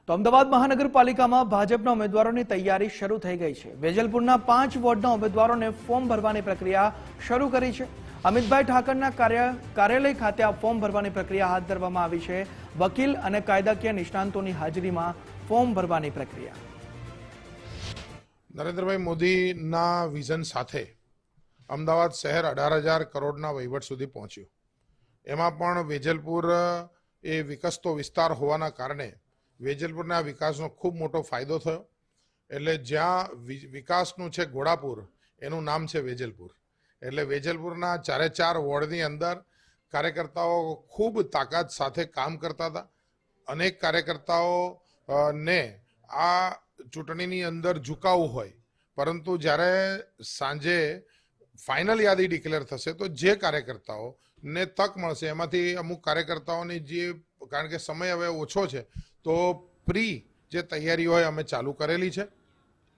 તો અમદાવાદ મહાનગરપાલિકામાં ભાજપના ઉમેદવારોની તૈયારી શરૂ થઈ ગઈ છે। વેજલપુરના 5 વોર્ડના ઉમેદવારોને ફોર્મ ભરવાની પ્રક્રિયા શરૂ કરી છે। અમિતભાઈ ઠાકરના કાર્યાલય ખાતે આ ફોર્મ ભરવાની પ્રક્રિયા હાથ ધરવામાં આવી છે। વકીલ અને કાયદાકીય નિષ્ણાંતોની હાજરીમાં ફોર્મ ભરવાની પ્રક્રિયા। નરેન્દ્રભાઈ મોદીના વિઝન સાથે અમદાવાદ શહેર 18,000 કરોડના વહીવટ સુધી પહોંચ્યું। એમાં પણ વેજલપુર એ વિકસતો વિસ્તાર હોવાના કારણે વેજલપુરના વિકાસનો ખૂબ મોટો ફાયદો થયો। એટલે જ્યાં વિકાસનું છે ઘોડાપુર, એનું નામ છે વેજલપુર। એટલે વેજલપુરના 4 વોર્ડની અંદર કાર્યકર્તાઓ ખૂબ તાકાત સાથે કામ કરતા હતા। અનેક કાર્યકર્તાઓ ને આ ચૂંટણીની અંદર ઝુકાવું હોય, પરંતુ જ્યારે સાંજે ફાઇનલ યાદી ડિક્લેર થશે તો જે કાર્યકર્તાઓને તક મળશે એમાંથી અમુક કાર્યકર્તાઓની જે, કારણ કે સમય હવે ઓછો છે, તો પ્રી જે તૈયારી હોય અમે ચાલુ કરેલી છે।